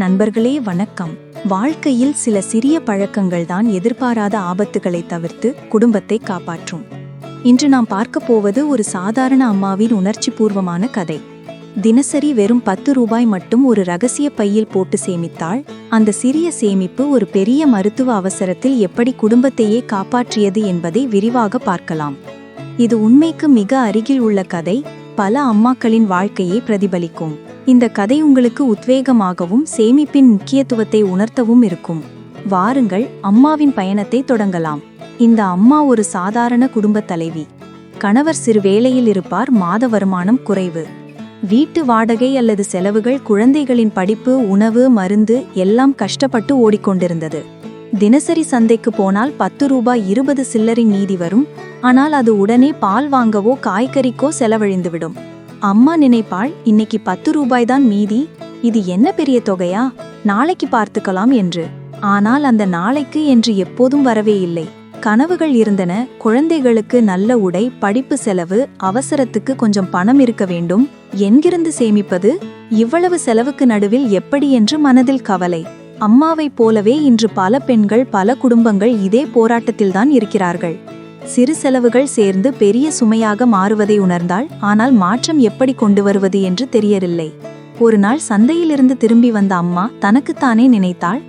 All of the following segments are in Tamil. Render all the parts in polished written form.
நண்பர்களே வணக்கம். வாழ்க்கையில் சில சிறிய பழக்கங்கள் தான் எதிர்பாராத ஆபத்துகளை தவிர்த்து குடும்பத்தை காப்பாற்றும். இன்று நாம் பார்க்க போவது ஒரு சாதாரண அம்மாவின் உணர்ச்சி பூர்வமான கதை. தினசரி வெறும் 10 ரூபாய் மட்டும் ஒரு ரகசிய பையில் போட்டு சேமித்தாள். அந்த சிறிய சேமிப்பு ஒரு பெரிய மருத்துவ அவசரத்தில் எப்படி குடும்பத்தையே காப்பாற்றியது என்பதை விரிவாக பார்க்கலாம். இது உண்மைக்கு மிக அருகில் உள்ள கதை. பல அம்மாக்களின் வாழ்க்கையை பிரதிபலிக்கும். இந்த கதை உங்களுக்கு உத்வேகமாகவும் சேமிப்பின் முக்கியத்துவத்தை உணர்த்தவும் இருக்கும். வாருங்கள், அம்மாவின் பயணத்தை தொடங்கலாம். இந்த அம்மா ஒரு சாதாரண குடும்பத் தலைவி. கணவர் சிறு வேளையில் இருப்பார். மாத வருமானம் குறைவு. வீட்டு வாடகை அல்லது செலவுகள், குழந்தைகளின் படிப்பு, உணவு, மருந்து எல்லாம் கஷ்டப்பட்டு ஓடிக்கொண்டிருந்தது. தினசரி சந்தைக்கு போனால் 10 ரூபாய் 20 சில்லறை மீதி வரும். ஆனால் அது உடனே பால் வாங்கவோ காய்கறிக்கோ செலவழிந்துவிடும். அம்மா நினைப்பாள், இன்னைக்கு 10 ரூபாய்தான் மீதி, இது என்ன பெரிய தொகையா, நாளைக்கு பார்த்துக்கலாம் என்று. ஆனால் அந்த நாளைக்கு என்று எப்போதும் வரவே இல்லை. கனவுகள் இருந்தன. குழந்தைகளுக்கு நல்ல உடை, படிப்பு செலவு, அவசரத்துக்கு கொஞ்சம் பணம் இருக்க வேண்டும். எங்கிருந்து சேமிப்பது? இவ்வளவு செலவுக்கு நடுவில் எப்படி என்று மனதில் கவலை. அம்மாவைப் போலவே இன்று பல பெண்கள், பல குடும்பங்கள் இதே போராட்டத்தில்தான் இருக்கிறார்கள். சிறு செலவுகள் சேர்ந்து பெரிய சுமையாக மாறுவதை உணர்ந்தாள். ஆனால் மாற்றம் எப்படி கொண்டு வருவது என்று தெரியவில்லை. ஒரு நாள் சந்தையிலிருந்து திரும்பி வந்த அம்மா தனக்குத்தானே நினைத்தாள்,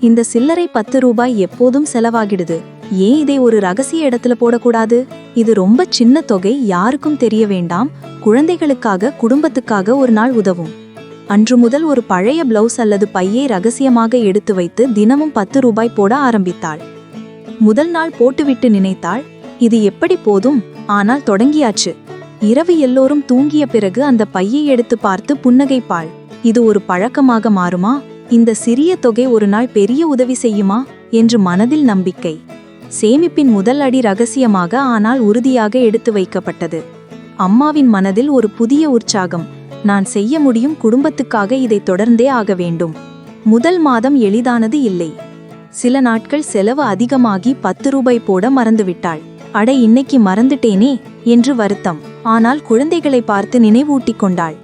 இந்த சில்லறை 10 ரூபாய் எப்போதும் செலவாகிடுது, ஏன் இதை ஒரு ரகசிய இடத்துல போடக்கூடாது? இது ரொம்ப சின்ன தொகை, யாருக்கும் தெரிய வேண்டாம். குழந்தைகளுக்காக, குடும்பத்துக்காக ஒரு நாள் உதவும். அன்று முதல் ஒரு பழைய பிளவுஸ் அல்லது பையை ரகசியமாக எடுத்து வைத்து தினமும் 10 ரூபாய் போட ஆரம்பித்தாள். முதல் நாள் போட்டுவிட்டு நினைத்தாள், இது எப்படி போதும்? ஆனால் தொடங்கியாச்சு. இரவு எல்லோரும் தூங்கிய பிறகு அந்த பையை எடுத்து பார்த்து புன்னகைப்பாள். இது ஒரு பழக்கமாக மாறுமா? இந்த சிறிய தொகை ஒரு நாள் பெரிய உதவி செய்யுமா என்று மனதில் நம்பிக்கை. சேமிப்பின் முதல் அடி ரகசியமாக ஆனால் உறுதியாக எடுத்து வைக்கப்பட்டது. அம்மாவின் மனதில் ஒரு புதிய உற்சாகம். நான் செய்ய முடியும், குடும்பத்துக்காக இதை தொடர்ந்தே ஆக வேண்டும். முதல் மாதம் எளிதானது இல்லை. சில நாட்கள் செலவு அதிகமாகி 10 ரூபாய் போட மறந்துவிட்டாள். அட, இன்னைக்கு மறந்துட்டேனே என்று வருத்தம். ஆனால் குழந்தைகளை பார்த்து நினைவூட்டிக் கொண்டாள்,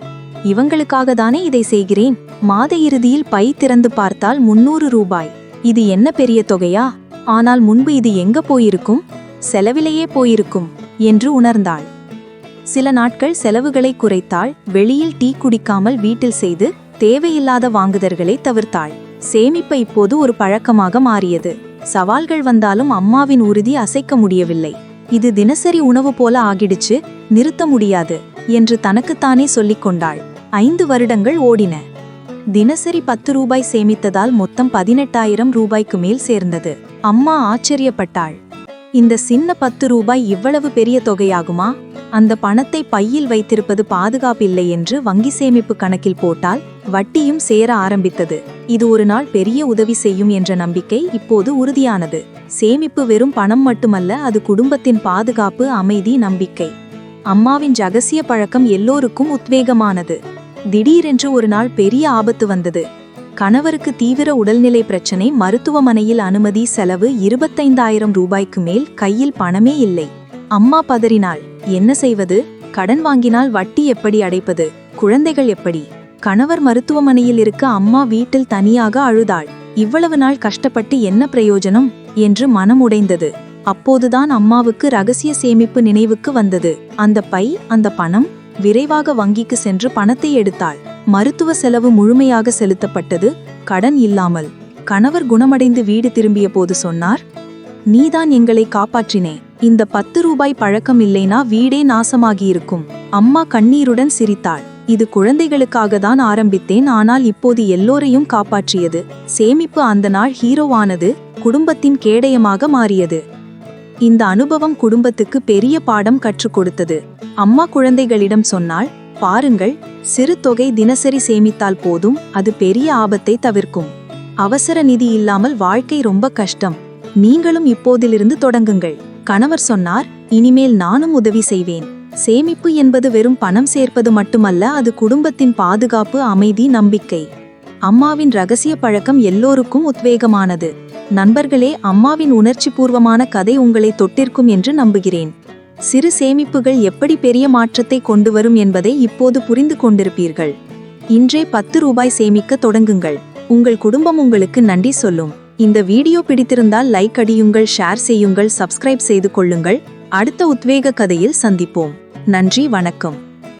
இவங்களுக்காக தானே இதை செய்கிறேன். மாத இறுதியில் பை திறந்து பார்த்தால் 300 ரூபாய். இது என்ன பெரிய தொகையா? ஆனால் முன்பு இது எங்க போயிருக்கும்? செலவிலேயே போயிருக்கும் என்று உணர்ந்தாள். சில நாட்கள் செலவுகளை குறைத்தாள். வெளியில் டீ குடிக்காமல் வீட்டில் செய்து தேவையில்லாத வாங்குதல்களை தவிர்த்தாள். சேமிப்பு இப்போது ஒரு பழக்கமாக மாறியது. சவால்கள் வந்தாலும் அம்மாவின் உறுதி அசைக்க முடியவில்லை. இது தினசரி உணவு போல ஆகிடுச்சு, நிறுத்த முடியாது என்று தனக்குத்தானே சொல்லிக் கொண்டாள். 5 வருடங்கள் ஓடின. தினசரி 10 ரூபாய் சேமித்ததால் மொத்தம் 18,000 ரூபாய்க்கு மேல் சேர்ந்தது. அம்மா ஆச்சரியப்பட்டாள். இந்த சின்ன 10 ரூபாய் இவ்வளவு பெரிய தொகையாகுமா? அந்த பணத்தை பையில் வைத்திருப்பது பாதுகாப்பில்லை என்று வங்கி சேமிப்பு கணக்கில் போட்டால் வட்டியும் சேர ஆரம்பித்தது. இது ஒரு நாள் பெரிய உதவி செய்யும் என்ற நம்பிக்கை இப்போது உறுதியானது. சேமிப்பு வெறும் பணம் மட்டுமல்ல, அது குடும்பத்தின் பாதுகாப்பு, அமைதி, நம்பிக்கை. அம்மாவின் ரகசிய பழக்கம் எல்லோருக்கும் உத்வேகமானது. திடீரென்று ஒரு நாள் பெரிய ஆபத்து வந்தது. கணவருக்கு தீவிர உடல்நிலை பிரச்சனை, மருத்துவமனையில் அனுமதி, செலவு 25,000 ரூபாய்க்கு மேல், கையில் பணமே இல்லை. அம்மா பதறினாள். என்ன செய்வது? கடன் வாங்கினால் வட்டி எப்படி அடைப்பது? குழந்தைகள் எப்படி? கணவர் மருத்துவமனையில் இருக்க அம்மா வீட்டில் தனியாக அழுதாள். இவ்வளவு நாள் கஷ்டப்பட்டு என்ன பிரயோஜனம் என்று மனம் உடைந்தது. அப்போதுதான் அம்மாவுக்கு ரகசிய சேமிப்பு நினைவுக்கு வந்தது. அந்த பை, அந்த பணம். விரைவாக வங்கிக்கு சென்று பணத்தை எடுத்தாள். மருத்துவ செலவு முழுமையாக செலுத்தப்பட்டது, கடன் இல்லாமல். கணவர் குணமடைந்து வீடு திரும்பிய போது சொன்னார், நீதான் எங்களை காப்பாற்றினே. இந்த 10 ரூபாய் பழக்கம் இல்லைனா வீடே நாசமாகியிருக்கும். அம்மா கண்ணீருடன் சிரித்தாள். இது குழந்தைகளுக்காக தான் ஆரம்பித்தேன், ஆனால் இப்போது எல்லோரையும் காப்பாற்றியது. சேமிப்பு அந்த நாள் ஹீரோவானது, குடும்பத்தின் கேடயமாக மாறியது. இந்த அனுபவம் குடும்பத்துக்கு பெரிய பாடம் கற்றுக் கொடுத்தது. அம்மா குழந்தைகளிடம் சொன்னாள், பாருங்கள், சிறு தொகை தினசரி சேமித்தால் போதும், அது பெரிய ஆபத்தை தவிர்க்கும். அவசர நிதி இல்லாமல் வாழ்க்கை ரொம்ப கஷ்டம். நீங்களும் இப்போதிலிருந்து தொடங்குங்கள். கணவர் சொன்னார், இனிமேல் நானும் உதவி செய்வேன். சேமிப்பு என்பது வெறும் பணம் சேர்ப்பது மட்டுமல்ல, அது குடும்பத்தின் பாதுகாப்பு, அமைதி, நம்பிக்கை. அம்மாவின் ரகசிய பழக்கம் எல்லோருக்கும் உத்வேகமானது. நண்பர்களே, அம்மாவின் உணர்ச்சி பூர்வமான கதை உங்களை தொட்டிருக்கும் என்று நம்புகிறேன். சிறு சேமிப்புகள் எப்படி பெரிய மாற்றத்தை கொண்டு வரும் என்பதை இப்போது புரிந்து கொண்டிருப்பீர்கள். இன்றே 10 ரூபாய் சேமிக்க தொடங்குங்கள். உங்கள் குடும்பம் உங்களுக்கு நன்றி சொல்லும். இந்த வீடியோ பிடித்திருந்தால் லைக் அடியுங்கள், ஷேர் செய்யுங்கள், சப்ஸ்கிரைப் செய்து கொள்ளுங்கள். அடுத்த உத்வேக கதையில் சந்திப்போம். நன்றி, வணக்கம்.